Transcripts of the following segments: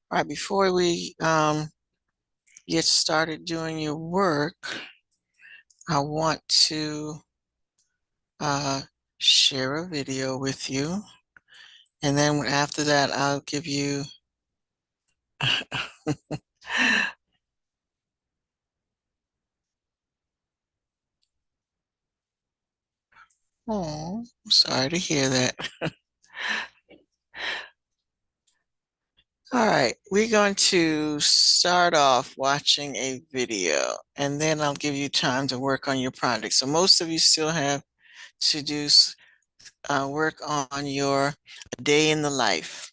All right, before we get started doing your work, I want to uh, share a video with you. And then after that, I'll give you oh, sorry to hear that. All right, we're going to start off watching a video, and then I'll give you time to work on your project. So most of you still have to do work on your day in the life.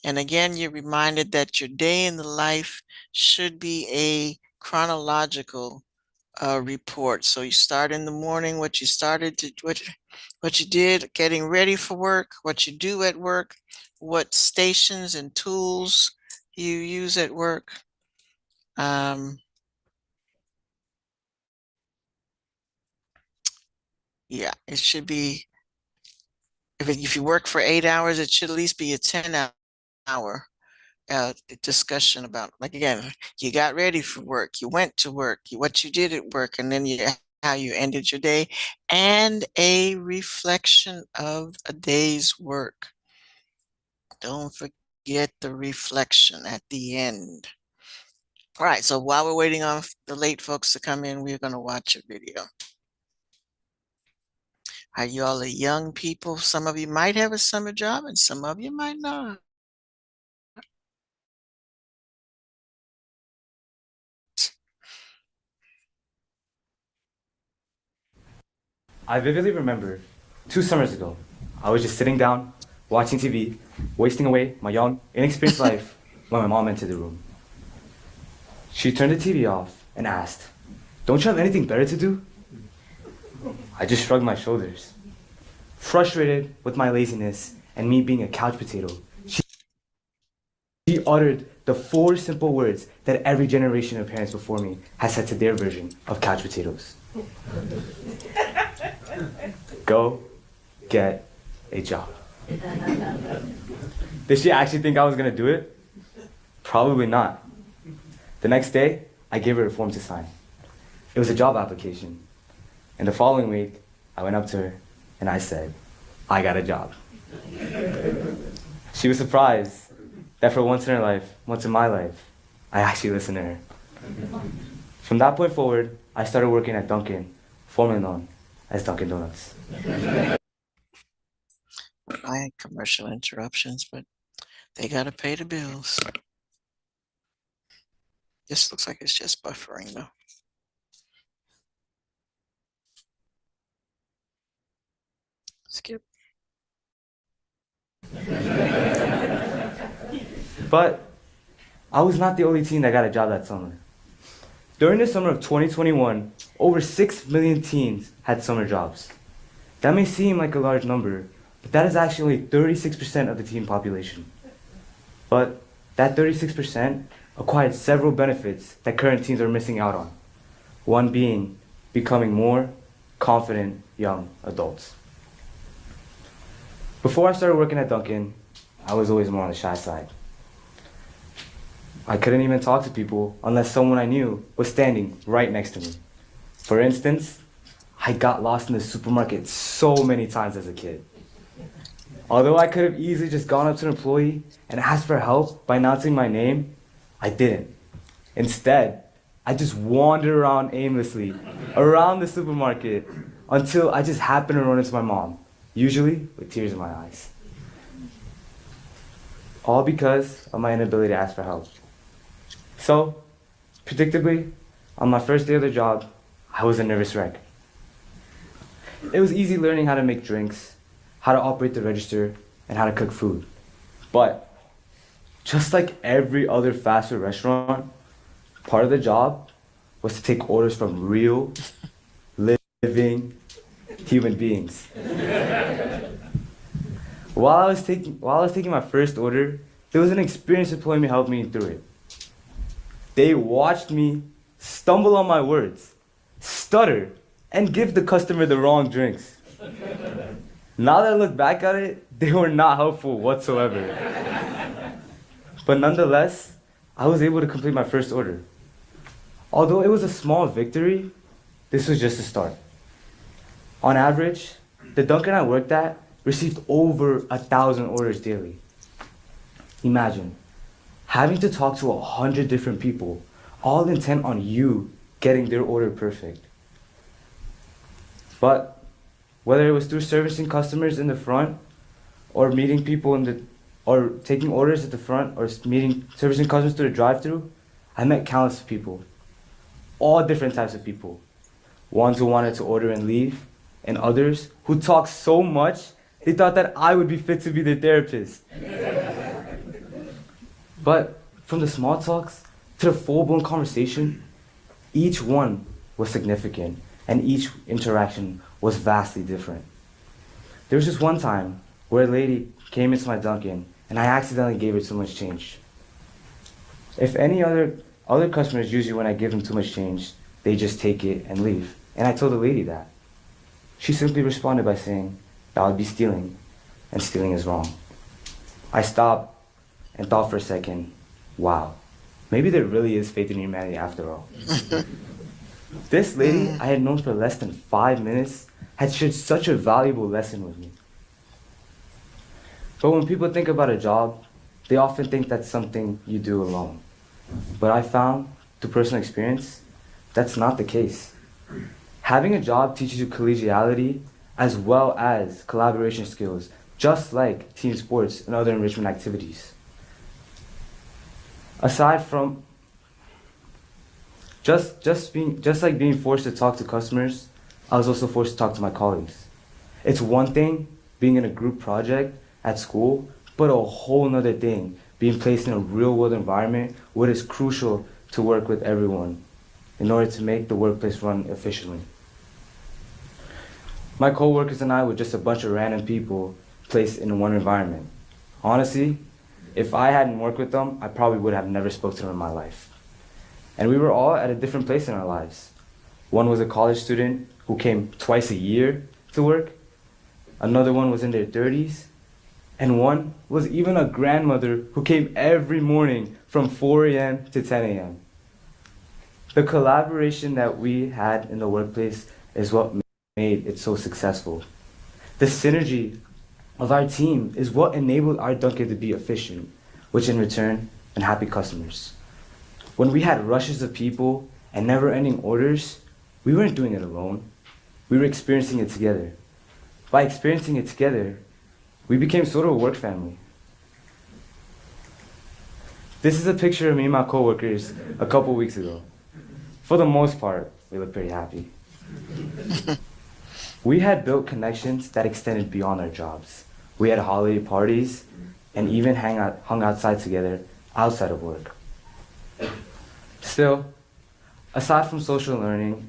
And again, you're reminded that your day in the life should be a chronological report. So you start in the morning, what you started to what you did, getting ready for work, what you do at work, what stations and tools you use at work. Yeah, it should be if you work for 8 hours, it should at least be a 10-hour discussion about, like, again, you got ready for work, you went to work, what you did at work, and then how you ended your day, and a reflection of a day's work. Don't forget the reflection at the end. All right, so while we're waiting on the late folks to come in, we're going to watch a video. Are you all young people? Some of you might have a summer job and some of you might not. I vividly remember 2 summers ago, I was just sitting down, watching TV, wasting away my young, inexperienced life when my mom entered the room. She turned the TV off and asked, "Don't you have anything better to do?" I just shrugged my shoulders. Frustrated with my laziness and me being a couch potato, she uttered the four simple words that every generation of parents before me has said to their version of couch potatoes. Go get a job. Did she actually think I was gonna do it? Probably not. The next day, I gave her a form to sign. It was a job application. And the following week, I went up to her and I said, "I got a job." She was surprised that for once in her life, once in my life, I actually listened to her. From that point forward, I started working at Dunkin', formerly known as Dunkin' Donuts. I had commercial interruptions, but they got to pay the bills. This looks like it's just buffering though. Skip. But I was not the only teen that got a job that summer. During the summer of 2021, over 6 million teens had summer jobs. That may seem like a large number, but that is actually only 36% of the teen population. But that 36% acquired several benefits that current teens are missing out on. One being becoming more confident young adults. Before I started working at Dunkin', I was always more on the shy side. I couldn't even talk to people unless someone I knew was standing right next to me. For instance, I got lost in the supermarket so many times as a kid. Although I could have easily just gone up to an employee and asked for help by announcing my name, I didn't. Instead, I just wandered around aimlessly around the supermarket until I just happened to run into my mom, usually with tears in my eyes. All because of my inability to ask for help. So, predictably, on my first day of the job, I was a nervous wreck. It was easy learning how to make drinks, how to operate the register, and how to cook food. But, just like every other fast food restaurant, part of the job was to take orders from real, living human beings. While I was taking my first order, there was an experienced employee helping me through it. They watched me stumble on my words, stutter, and give the customer the wrong drinks. Now that I look back at it, they were not helpful whatsoever. But nonetheless, I was able to complete my first order. Although it was a small victory, this was just a start. On average, the Dunkin' I worked at received over 1,000 orders daily. Imagine having to talk to 100 different people, all intent on you getting their order perfect. But whether it was through servicing customers in the front, or meeting people or taking orders at the front, or servicing customers through the drive-thru, I met countless people, all different types of people. Ones who wanted to order and leave, and others who talked so much they thought that I would be fit to be their therapist. But from the small talks to the full-blown conversation, each one was significant, and each interaction was vastly different. There was just one time where a lady came into my Dunkin' and I accidentally gave her too much change. If any other customers, usually when I give them too much change, they just take it and leave. And I told the lady that. She simply responded by saying, that would be stealing, and stealing is wrong. I stopped and thought for a second, wow, maybe there really is faith in humanity after all. This lady I had known for less than 5 minutes had shared such a valuable lesson with me. But when people think about a job, they often think that's something you do alone. But I found, through personal experience, that's not the case. Having a job teaches you collegiality as well as collaboration skills, just like team sports and other enrichment activities. Aside from just like being forced to talk to customers, I was also forced to talk to my colleagues. It's one thing being in a group project at school, but a whole nother thing being placed in a real-world environment where it's crucial to work with everyone in order to make the workplace run efficiently. My coworkers and I were just a bunch of random people placed in one environment. Honestly, if I hadn't worked with them, I probably would have never spoken to them in my life. And we were all at a different place in our lives. One was a college student who came twice a year to work. Another one was in their 30s. And one was even a grandmother who came every morning from 4 a.m. to 10 a.m. The collaboration that we had in the workplace is what made it so successful. The synergy of our team is what enabled our Dunkin' to be efficient, which in return, and happy customers. When we had rushes of people and never-ending orders, we weren't doing it alone. We were experiencing it together. By experiencing it together, we became sort of a work family. This is a picture of me and my coworkers a couple weeks ago. For the most part, we look pretty happy. We had built connections that extended beyond our jobs. We had holiday parties and even hung outside together outside of work. Still, aside from social learning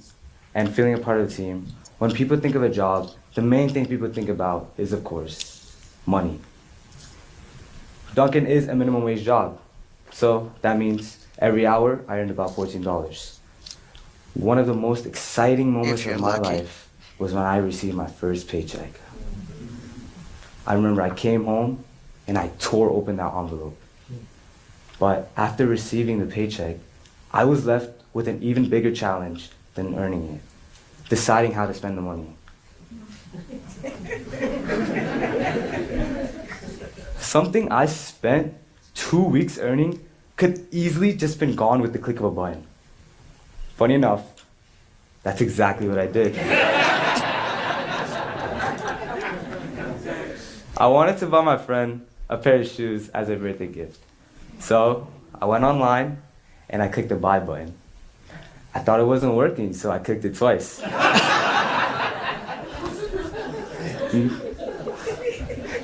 and feeling a part of the team, when people think of a job, the main thing people think about is, of course, money. Dunkin' is a minimum wage job, so that means every hour I earned about $14. One of the most exciting moments of my life was when I received my first paycheck. I remember I came home and I tore open that envelope. But after receiving the paycheck, I was left with an even bigger challenge than earning it, deciding how to spend the money. Something I spent 2 weeks earning could easily just been gone with the click of a button. Funny enough, that's exactly what I did. I wanted to buy my friend a pair of shoes as a birthday gift. So I went online and I clicked the buy button. I thought it wasn't working, so I clicked it twice.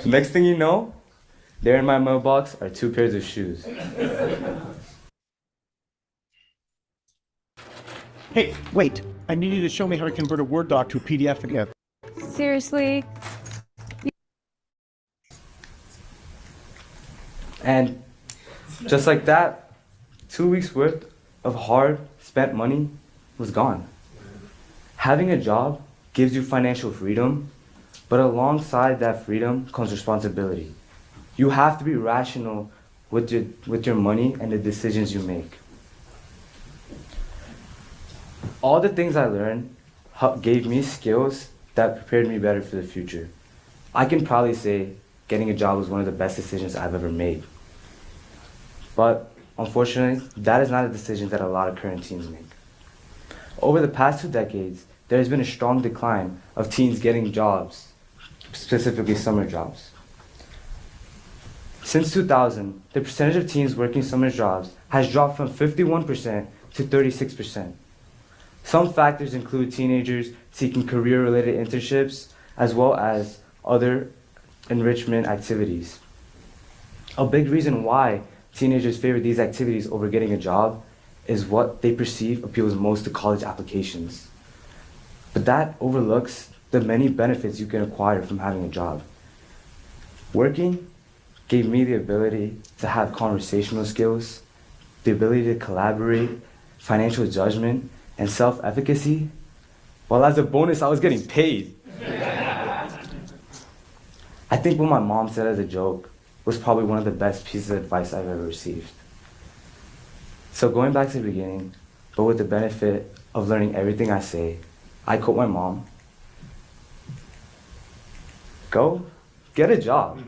Next thing you know, there in my mailbox are 2 pairs of shoes. Hey, wait. I need you to show me how to convert a Word doc to a PDF again. Seriously? And just like that, 2 weeks worth of hard spent money was gone. Having a job gives you financial freedom, but alongside that freedom comes responsibility. You have to be rational with your money and the decisions you make. All the things I learned gave me skills that prepared me better for the future. I can probably say getting a job was one of the best decisions I've ever made. But unfortunately, that is not a decision that a lot of current teens make. Over the past 2 decades, there has been a strong decline of teens getting jobs, specifically summer jobs. Since 2000, the percentage of teens working summer jobs has dropped from 51% to 36%. Some factors include teenagers seeking career-related internships as well as other enrichment activities. A big reason why teenagers favor these activities over getting a job is what they perceive appeals most to college applications. But that overlooks the many benefits you can acquire from having a job. Working gave me the ability to have conversational skills, the ability to collaborate, financial judgment, and self-efficacy, while as a bonus, I was getting paid. I think what my mom said as a joke was probably one of the best pieces of advice I've ever received. So going back to the beginning, but with the benefit of learning everything I say, I quote my mom, go get a job.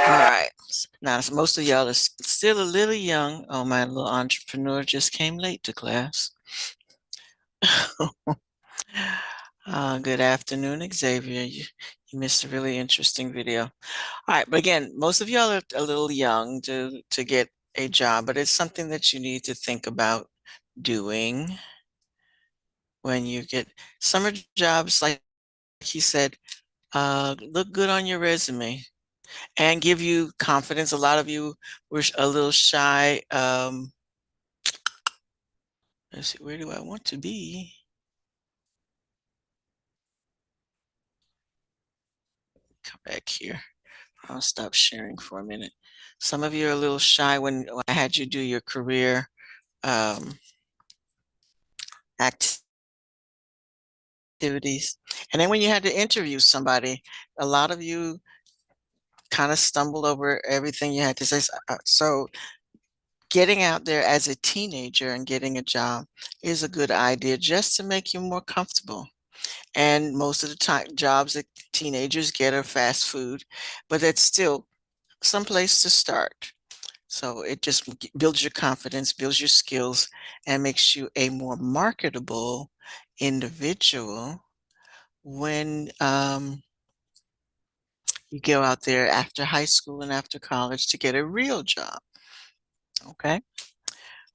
All right. Now, most of y'all are still a little young. Oh, my little entrepreneur just came late to class. Good afternoon, Xavier. You missed a really interesting video. All right, but again, most of y'all are a little young to get a job, but it's something that you need to think about doing when you get summer jobs, like he said, look good on your resume and give you confidence. A lot of you were a little shy. Let's see, where do I want to be? Come back here. I'll stop sharing for a minute. Some of you are a little shy when I had you do your career activities. And then when you had to interview somebody, a lot of you kind of stumbled over everything you had to say. So getting out there as a teenager and getting a job is a good idea just to make you more comfortable. And most of the time, jobs that teenagers get are fast food, but that's still some place to start. So it just builds your confidence, builds your skills, and makes you a more marketable individual when you go out there after high school and after college to get a real job. Okay.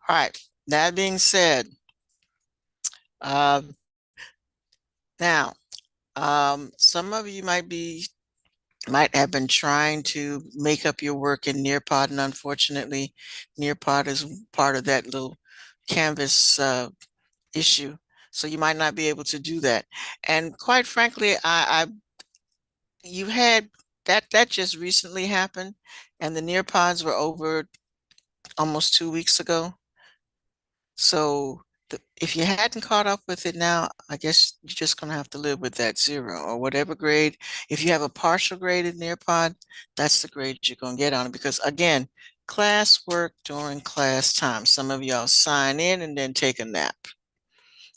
All right. That being said, um, now some of you might have been trying to make up your work in Nearpod, and unfortunately, Nearpod is part of that little Canvas issue. So you might not be able to do that. And quite frankly, you had that just recently happened, and the Nearpods were over almost 2 weeks ago. So if you hadn't caught up with it now, I guess you're just going to have to live with that 0 or whatever grade. If you have a partial grade in Nearpod, that's the grade you're going to get on it. Because again, class work during class time. Some of y'all sign in and then take a nap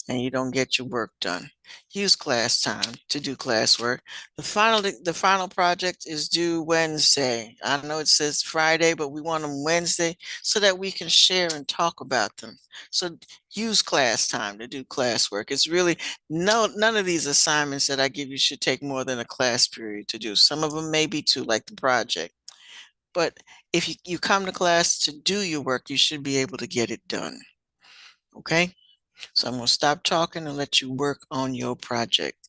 and you don't get your work done. Use class time to do classwork. The final project is due Wednesday. I know it says Friday, but we want them Wednesday so that we can share and talk about them. So use class time to do classwork. It's really none of these assignments that I give you should take more than a class period to do. Some of them may be two, like the project. But if you come to class to do your work, you should be able to get it done. Okay? So I'm going to stop talking and let you work on your project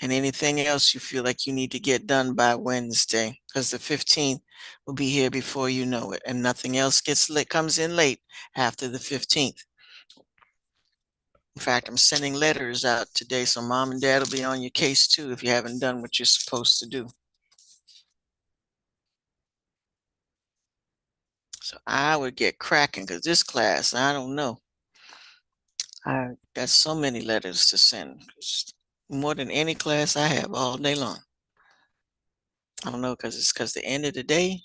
and anything else you feel like you need to get done by Wednesday, because the 15th will be here before you know it, and nothing else comes in late after the 15th. In fact, I'm sending letters out today, so mom and dad will be on your case too if you haven't done what you're supposed to do. So I would get cracking because this class, I don't know. I got so many letters to send. more than any class I have all day long. I don't know, because the end of the day,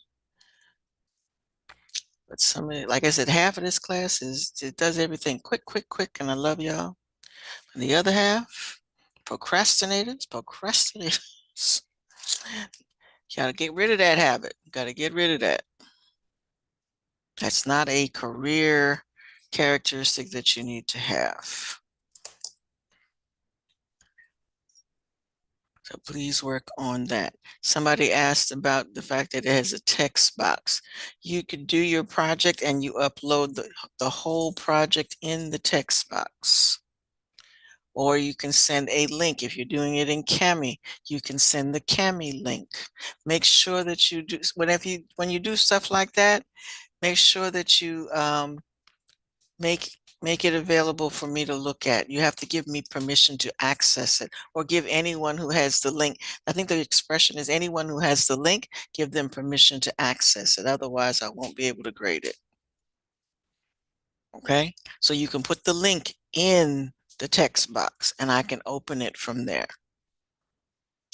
but some of it, like I said, half of this class it does everything quick, quick, quick, and I love y'all. And the other half, procrastinators. Gotta get rid of that habit. Gotta get rid of that. That's not a career characteristic that you need to have. So please work on that. Somebody asked about the fact that it has a text box. You could do your project and you upload the whole project in the text box. Or you can send a link. If you're doing it in Kami, you can send the Kami link. Make sure that you do, when you do stuff like that, make sure that you make it available for me to look at. You have to give me permission to access it, or give anyone who has the link. I think the expression is anyone who has the link, give them permission to access it. Otherwise, I won't be able to grade it. Okay, so you can put the link in the text box and I can open it from there.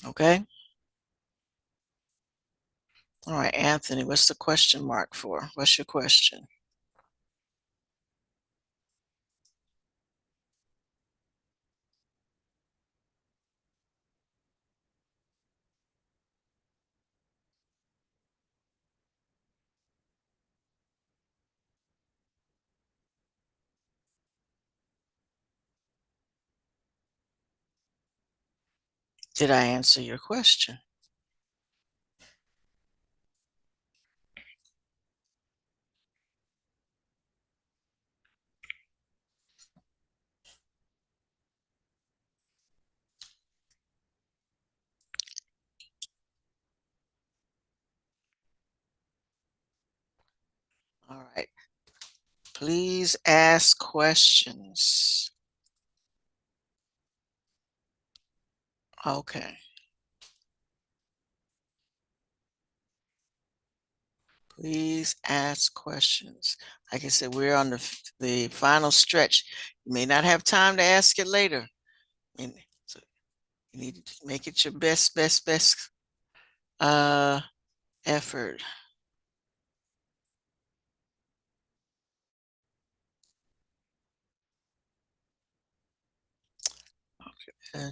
Okay. All right, Anthony, what's the question mark for? What's your question? Did I answer your question? All right. Please ask questions. Okay. Please ask questions. Like I said, we're on the final stretch. You may not have time to ask it later. So you need to make it your best effort. Okay.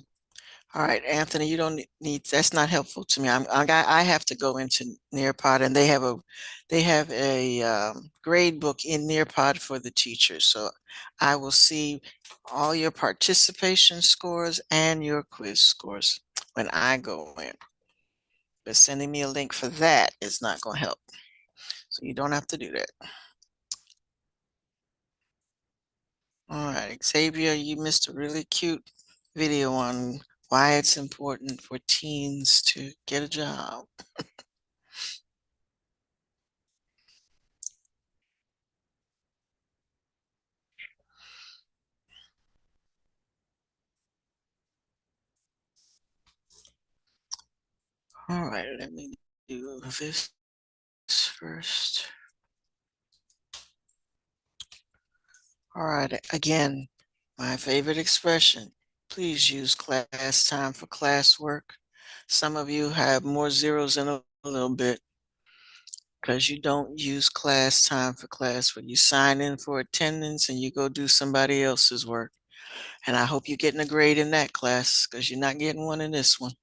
All right, Anthony, you don't need, that's not helpful to me. I have to go into Nearpod, and they have a grade book in Nearpod for the teachers. So I will see all your participation scores and your quiz scores when I go in. But sending me a link for that is not going to help. So you don't have to do that. All right, Xavier, you missed a really cute video on why it's important for teens to get a job. All right, let me do this first. All right, again, my favorite expression. Please use class time for classwork. Some of you have more zeros in a little bit because you don't use class time for classwork. You sign in for attendance and you go do somebody else's work. And I hope you're getting a grade in that class because you're not getting one in this one.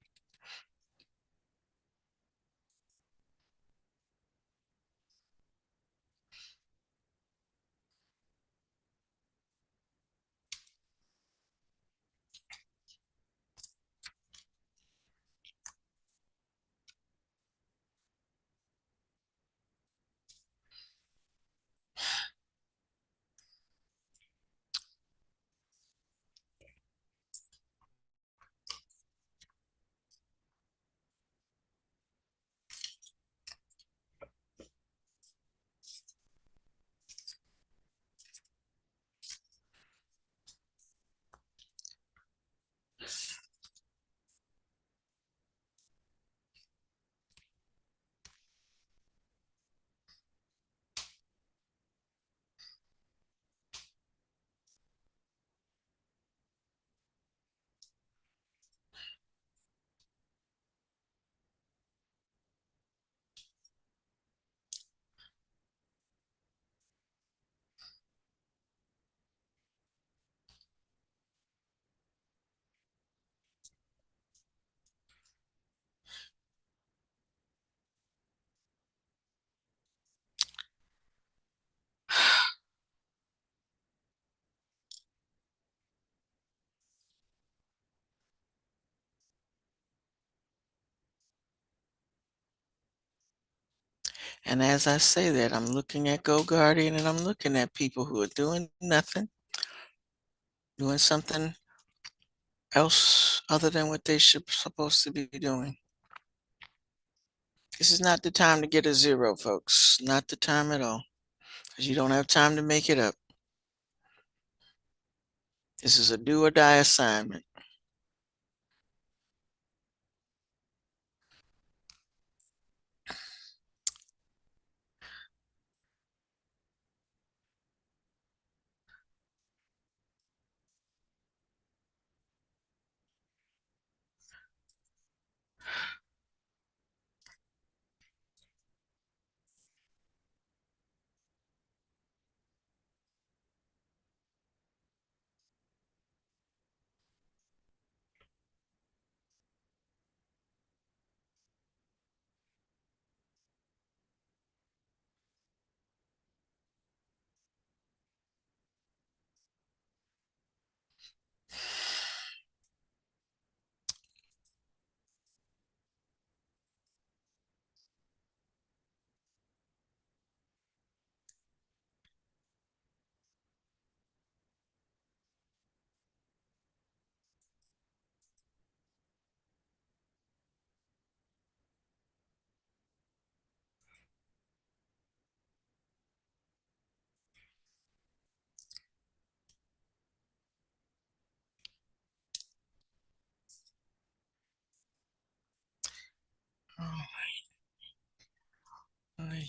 And as I say that, I'm looking at Go Guardian and I'm looking at people who are doing nothing, doing something else other than what they should supposed to be doing. This is not the time to get a zero, folks. Not the time at all. Because you don't have time to make it up. This is a do or die assignment. Oh, my.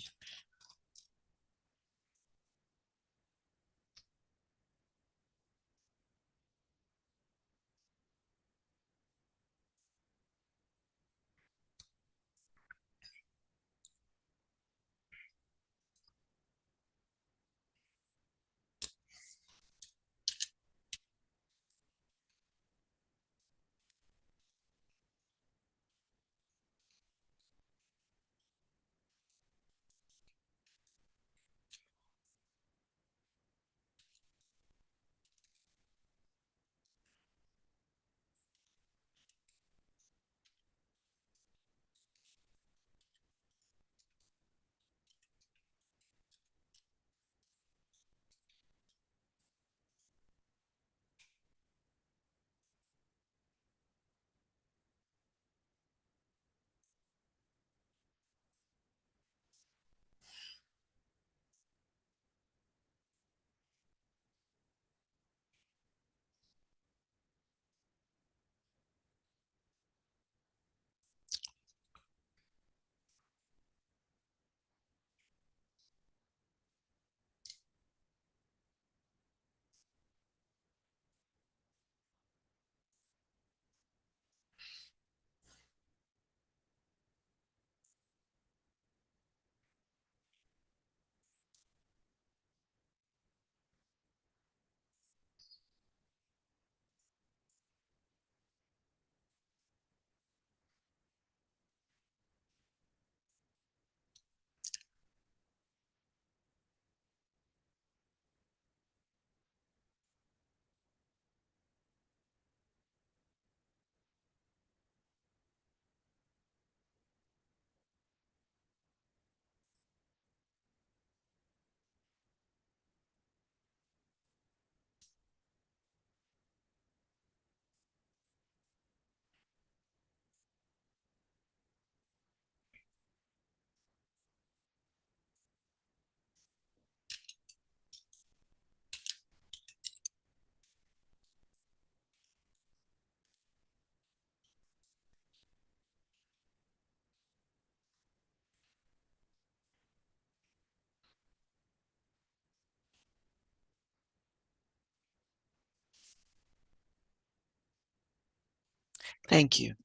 Thank you.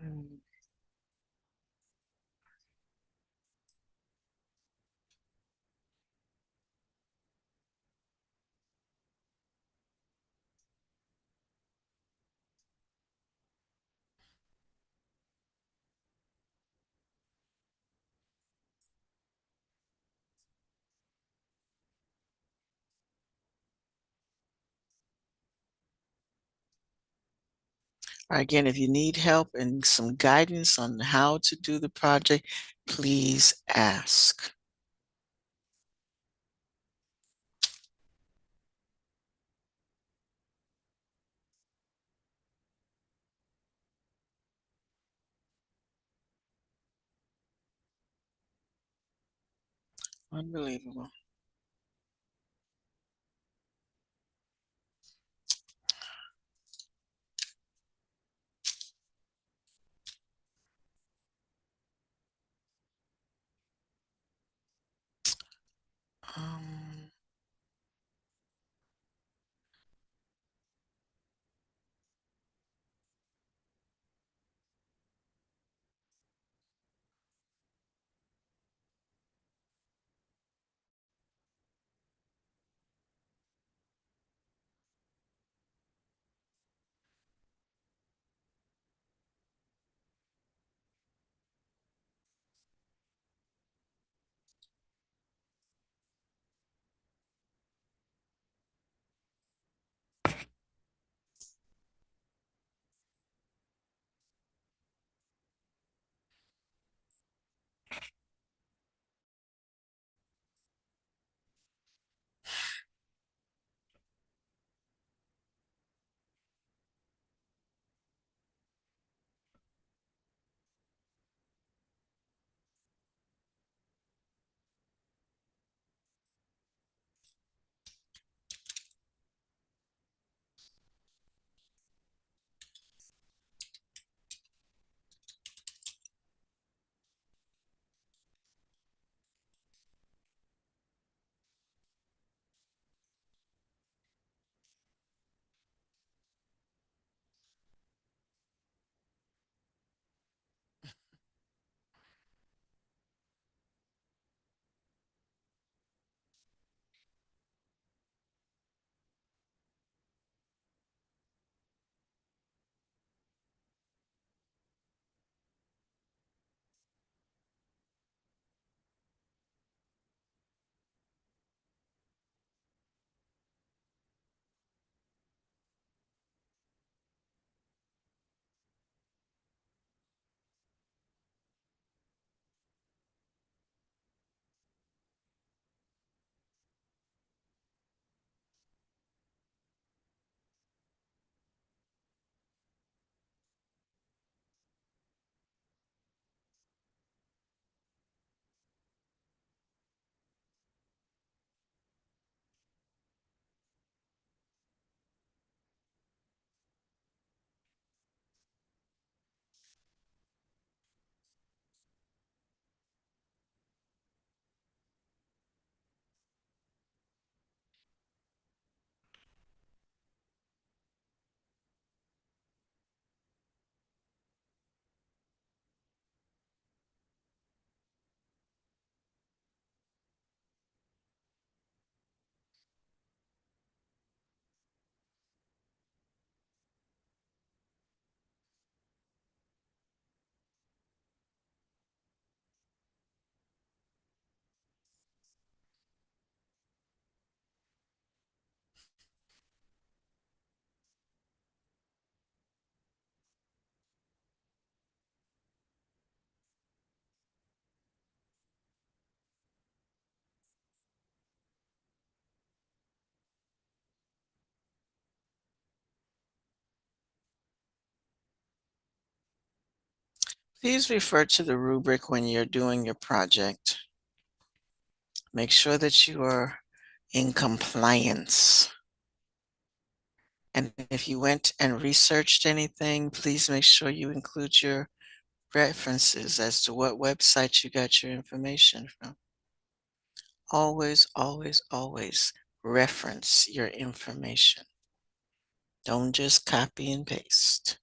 Mm. Again, if you need help and some guidance on how to do the project, please ask. Unbelievable. Um, Please refer to the rubric when you're doing your project. Make sure that you are in compliance. And if you went and researched anything, please make sure you include your references as to what website you got your information from. Always, always, always reference your information. Don't just copy and paste.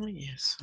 Oh, yes.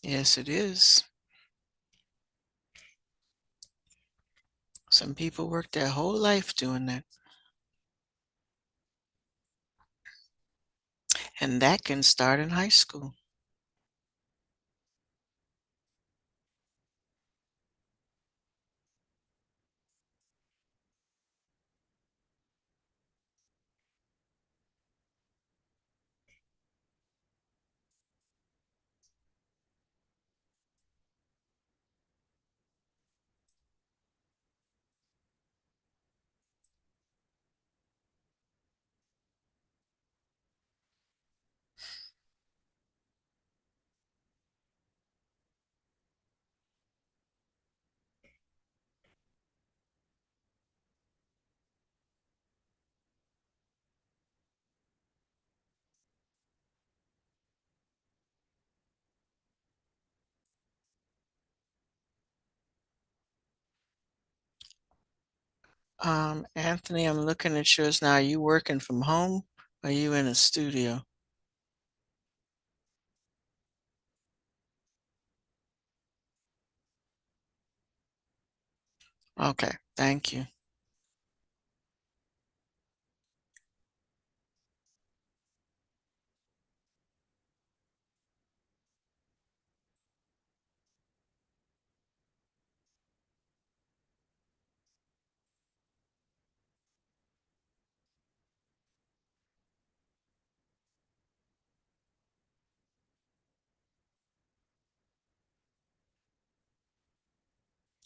Yes, it is. Some people work their whole life doing that. And that can start in high school. Anthony, I'm looking at yours now. Are you working from home? Or are you in a studio? Okay, thank you.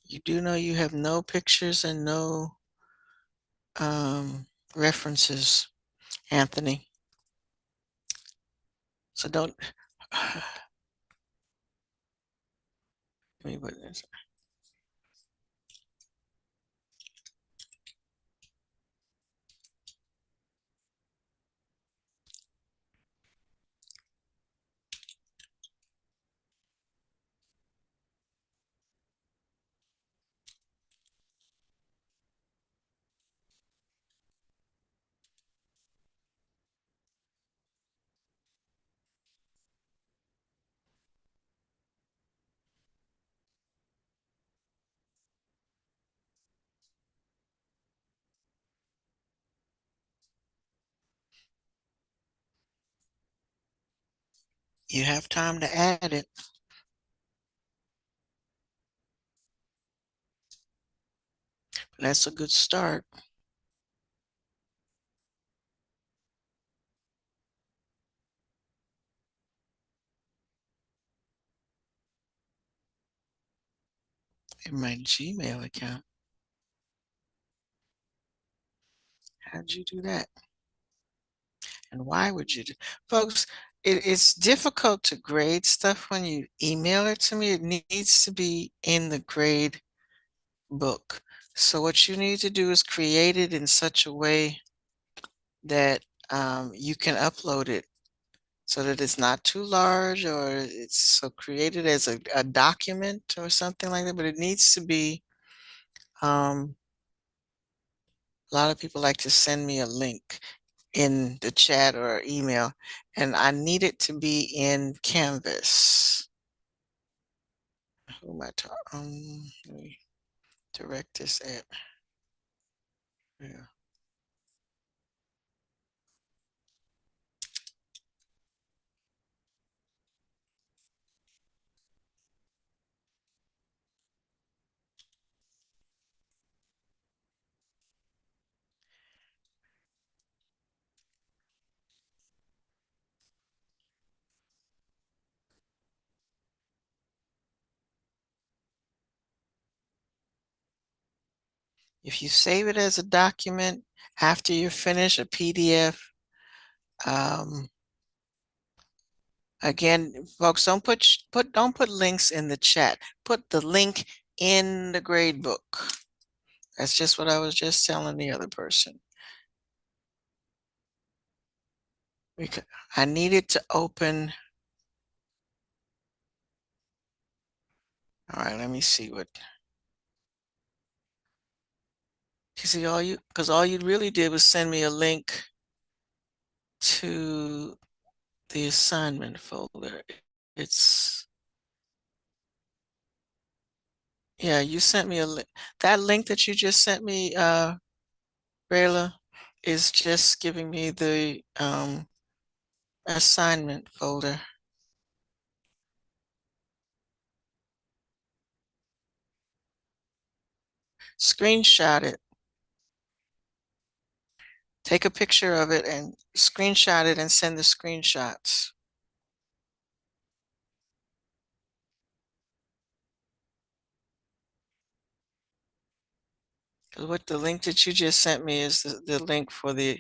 You do know you have no pictures and no references. Anthony. So don't, let me put this. You have time to add it. That's a good start. In my Gmail account. How'd you do that? And why would you do? Folks, it's difficult to grade stuff when you email it to me. It needs to be in the grade book. So what you need to do is create it in such a way that you can upload it so that it's not too large, or it's so created as a document or something like that, but it needs to be, a lot of people like to send me a link in the chat or email, and I need it to be in Canvas. Who am I talking? Let me direct this at. Yeah. If you save it as a document after you finish a PDF, again, folks, don't put links in the chat. Put the link in the grade book. That's just what I was just telling the other person. Because I needed to open. All right, let me see what. You see, because all you really did was send me a link to the assignment folder. It's, yeah, you sent me a link. That link that you just sent me, Rayla, is just giving me the assignment folder. Screenshot it. Take a picture of it and screenshot it and send the screenshots. What the link that you just sent me is the link for the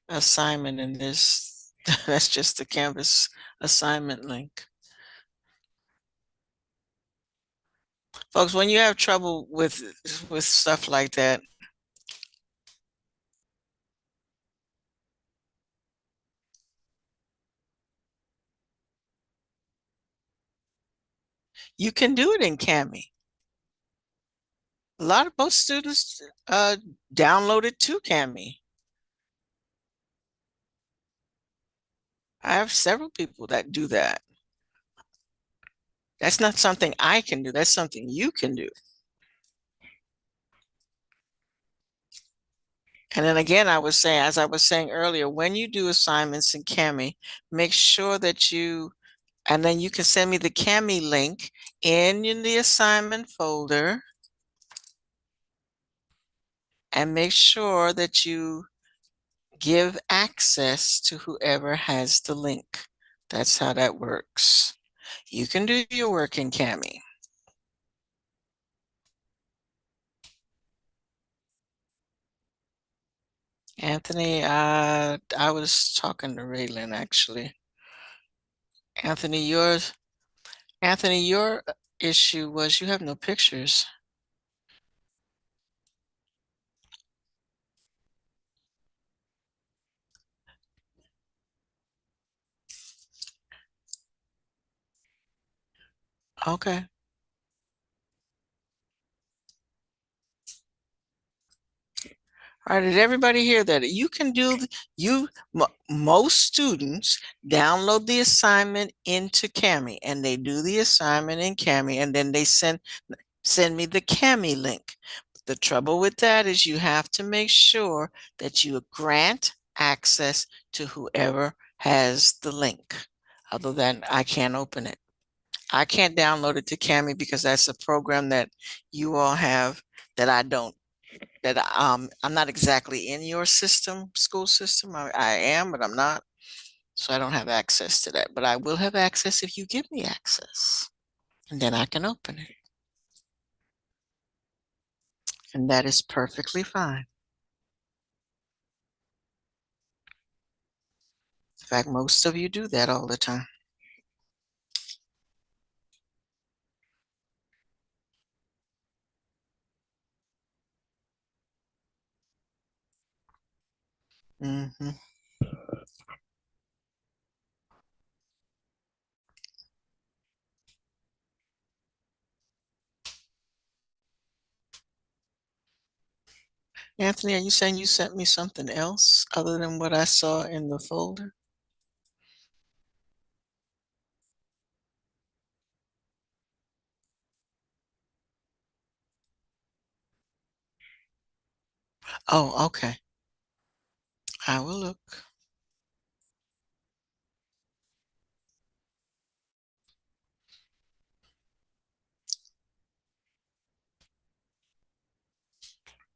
assignment, and this that's just the Canvas assignment link. Folks, when you have trouble with stuff like that, you can do it in Kami. A lot of most students download it to Kami. I have several people that do that. That's not something I can do. That's something you can do. And then again, as I was saying earlier, when you do assignments in Kami, make sure that and then you can send me the Kami link in the assignment folder, and make sure that you give access to whoever has the link. That's how that works. You can do your work in Kami. Anthony, I was talking to Raylan actually. Anthony, your issue was you have no pictures. Okay. All right, did everybody hear that? You can do, most students download the assignment into Kami and they do the assignment in Kami and then they send me the Kami link. The trouble with that is you have to make sure that you grant access to whoever has the link. Other than I can't open it. I can't download it to Kami because that's a program that you all have that I don't that I'm not exactly in your system, school system. I am, but I'm not. So I don't have access to that. But I will have access if you give me access. And then I can open it. And that is perfectly fine. In fact, most of you do that all the time. Hmm. Anthony, are you saying you sent me something else other than what I saw in the folder? Oh, okay. I will look.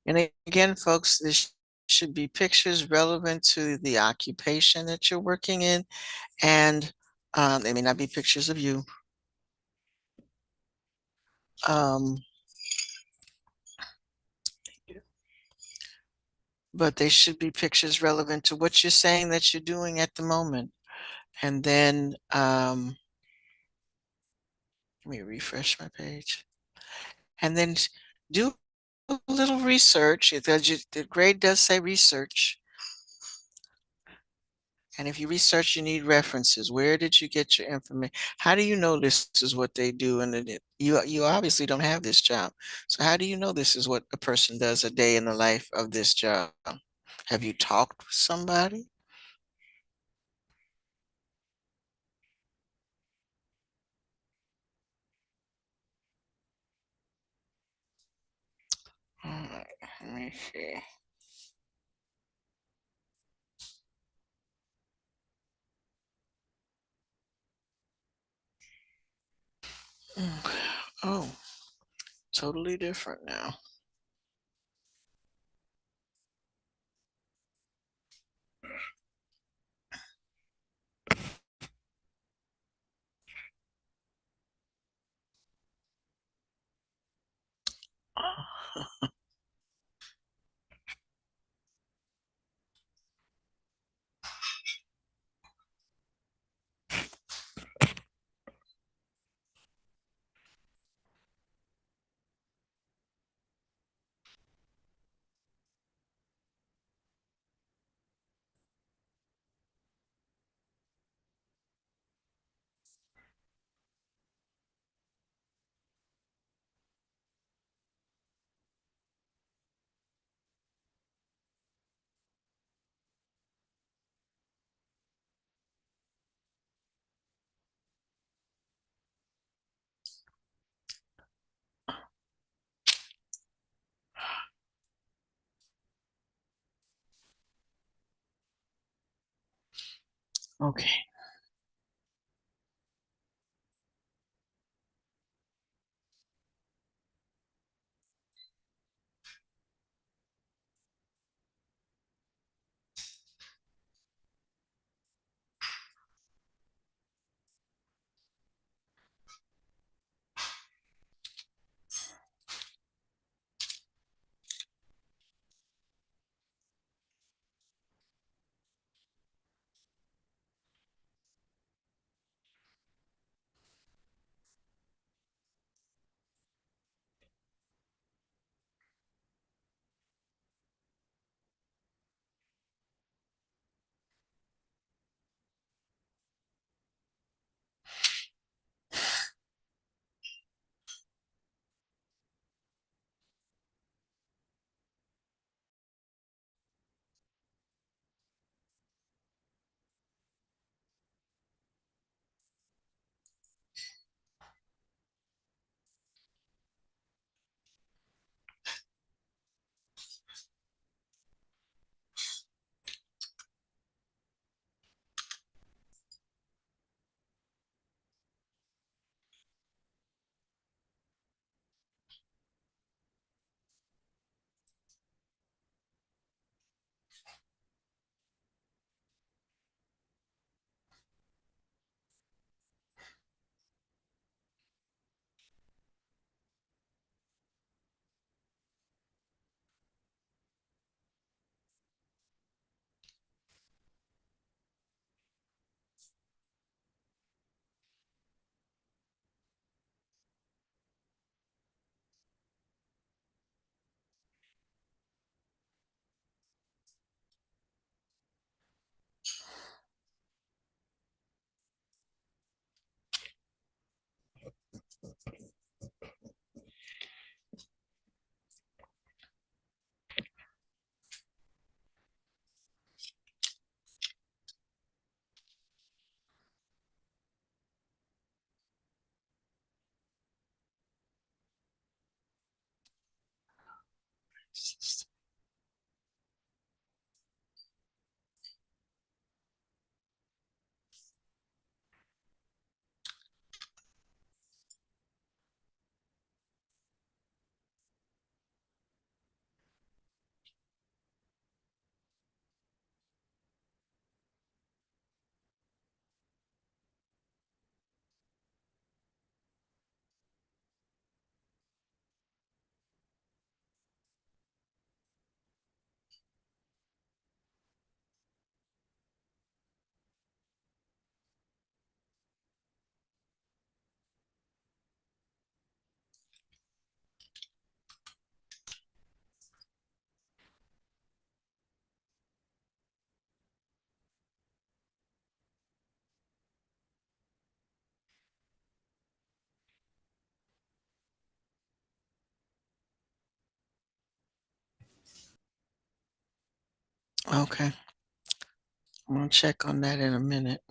And again, folks, this should be pictures relevant to the occupation that you're working in, and they may not be pictures of you. Um, but they should be pictures relevant to what you're saying that you're doing at the moment. And then let me refresh my page. And then do a little research. The grade does say research. And if you research, you need references. Where did you get your information? How do you know this is what they do? And you obviously don't have this job. So how do you know this is what a person does a day in the life of this job? Have you talked with somebody? All right, let me see. Okay. Oh, totally different now. Okay. Okay, I'm gonna check on that in a minute.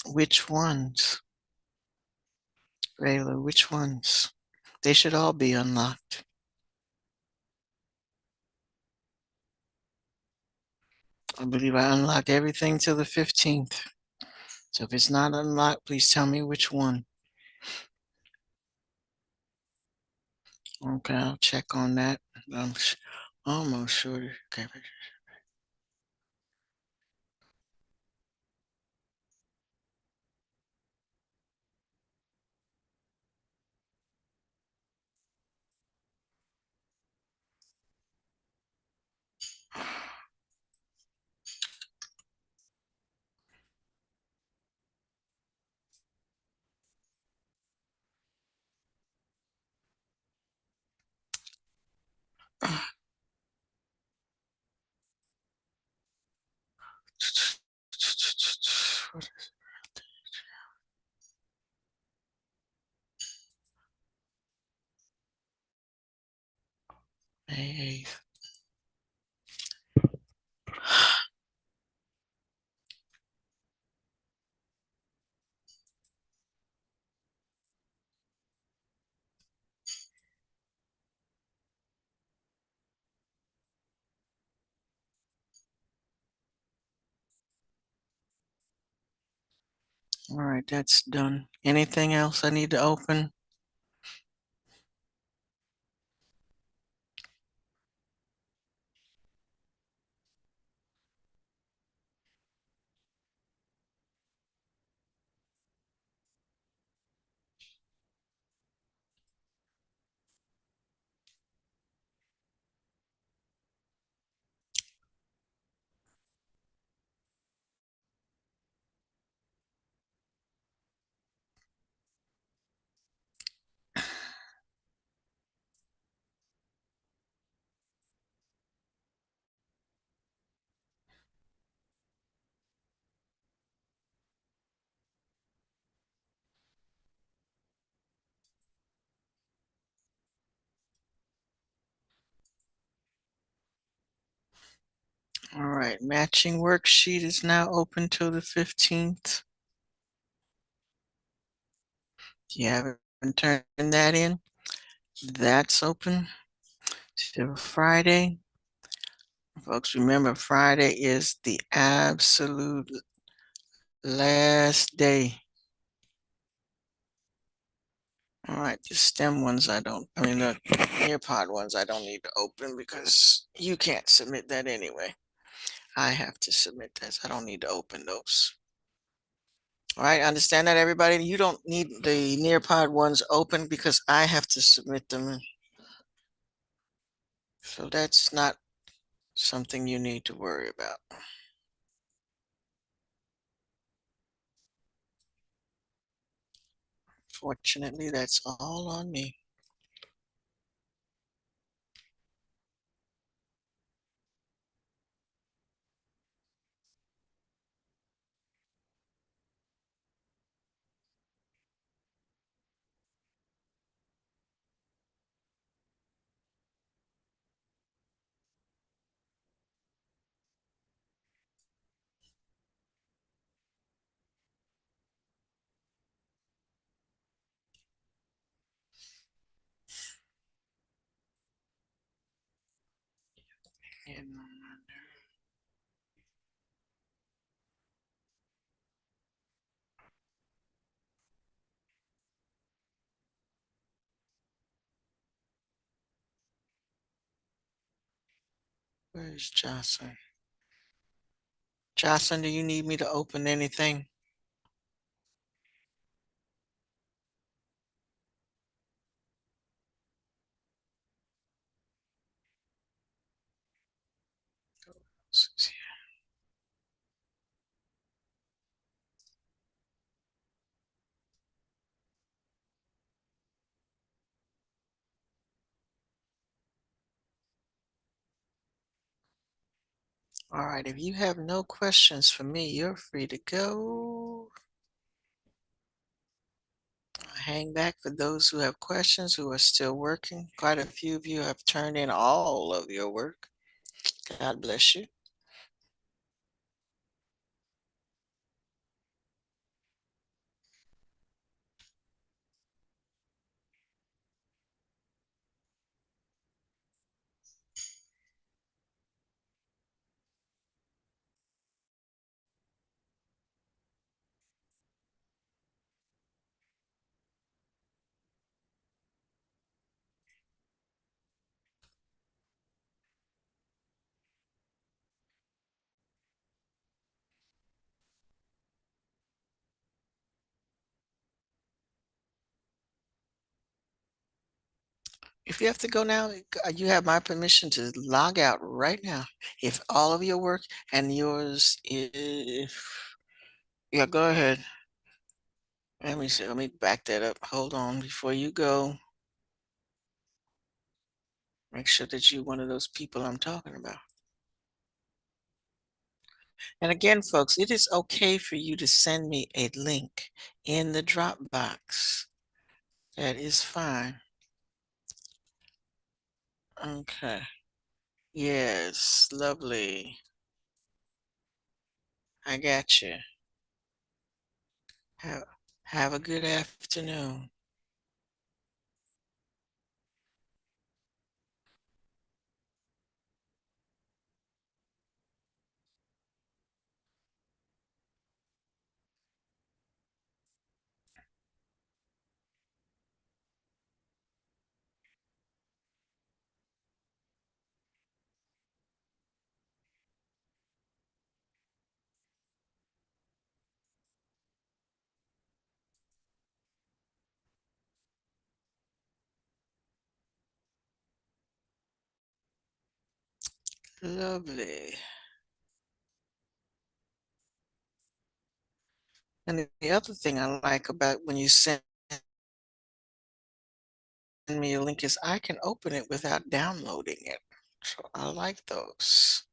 Which ones? Rayla, which ones? They should all be unlocked. I believe I unlocked everything till the 15th. So if it's not unlocked, please tell me which one. Okay, I'll check on that. I'm almost sure. Okay. May 8th. All right, that's done. Anything else I need to open? All right, matching worksheet is now open till the 15th. You haven't turned that in? That's open till Friday. Folks, remember Friday is the absolute last day. All right, the STEM ones the Nearpod ones I don't need to open because you can't submit that anyway. I have to submit this. I don't need to open those. All right, understand that everybody? You don't need the Nearpod ones open because I have to submit them. So that's not something you need to worry about. Fortunately, that's all on me. And where's Jocelyn? Jocelyn, do you need me to open anything? All right, if you have no questions for me, you're free to go. Hang back for those who have questions who are still working. Quite a few of you have turned in all of your work. God bless you. If you have to go now, you have my permission to log out right now. If all of your work and yours, if yeah, go ahead. Let me see. Let me back that up. Hold on before you go. Make sure that you're one of those people I'm talking about. And again, folks, it is okay for you to send me a link in the Dropbox. That is fine. Okay. Yes, lovely. I got you. Have, have a good afternoon. Lovely. And the other thing I like about when you send me a link is I can open it without downloading it. So I like those.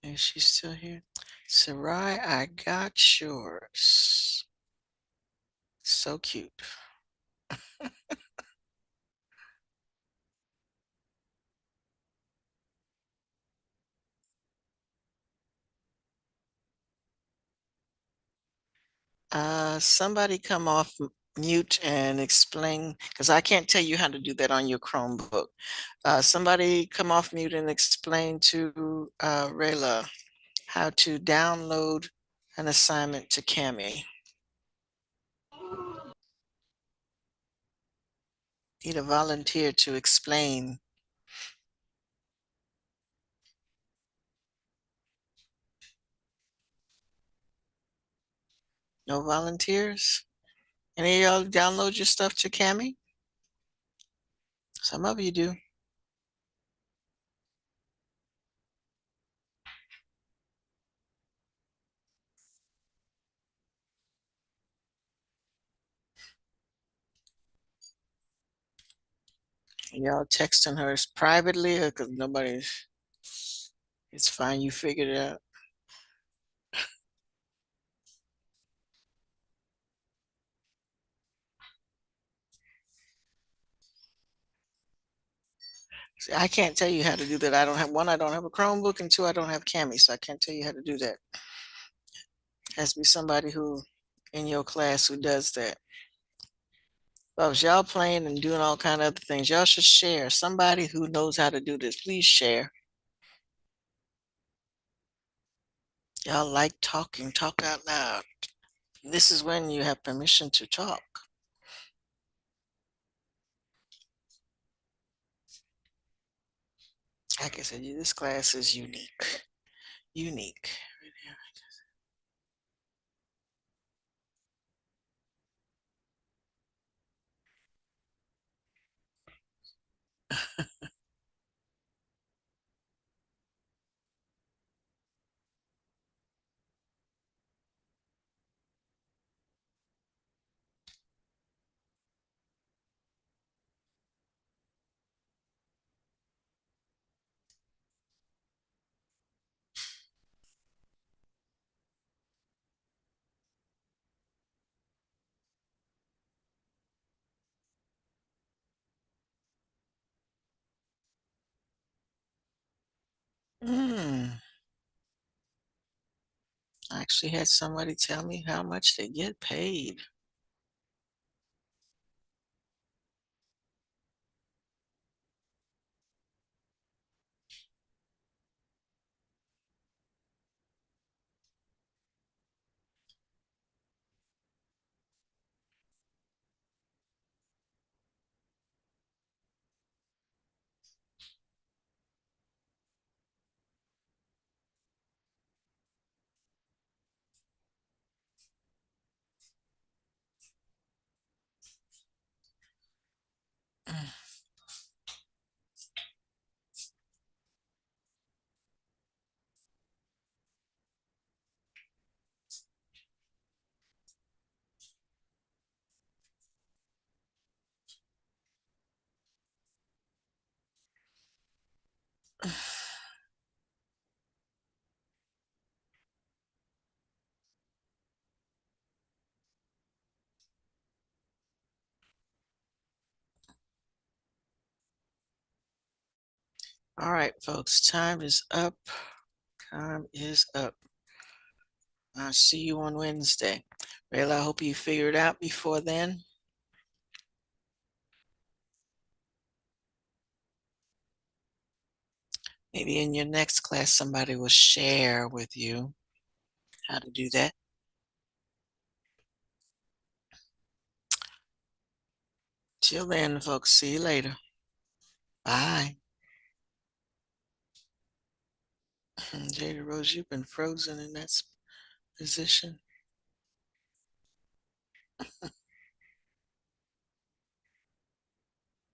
Is she still here? Sarai, I got yours. So cute. Somebody come off mute and explain, because I can't tell you how to do that on your Chromebook. Somebody come off mute and explain to Rayla how to download an assignment to Cami. Need a volunteer to explain. No volunteers? Any of y'all download your stuff to Cami? Some of you do. Y'all texting her privately because nobody's, it's fine, you figured it out. See, I can't tell you how to do that. I don't have one, I don't have a Chromebook, and two, I don't have Cami, so I can't tell you how to do that. Has to be somebody who in your class who does that. Well, if y'all playing and doing all kind of other things, y'all should share. Somebody who knows how to do this, please share. Y'all like talking, talk out loud. This is when you have permission to talk. Like I said, this class is unique. Unique. I actually had somebody tell me how much they get paid. All right, folks, time is up. Time is up. I'll see you on Wednesday. Well, I hope you figure it out before then. Maybe in your next class, somebody will share with you how to do that. Till then, folks, see you later. Bye. Jada Rose, you've been frozen in that position.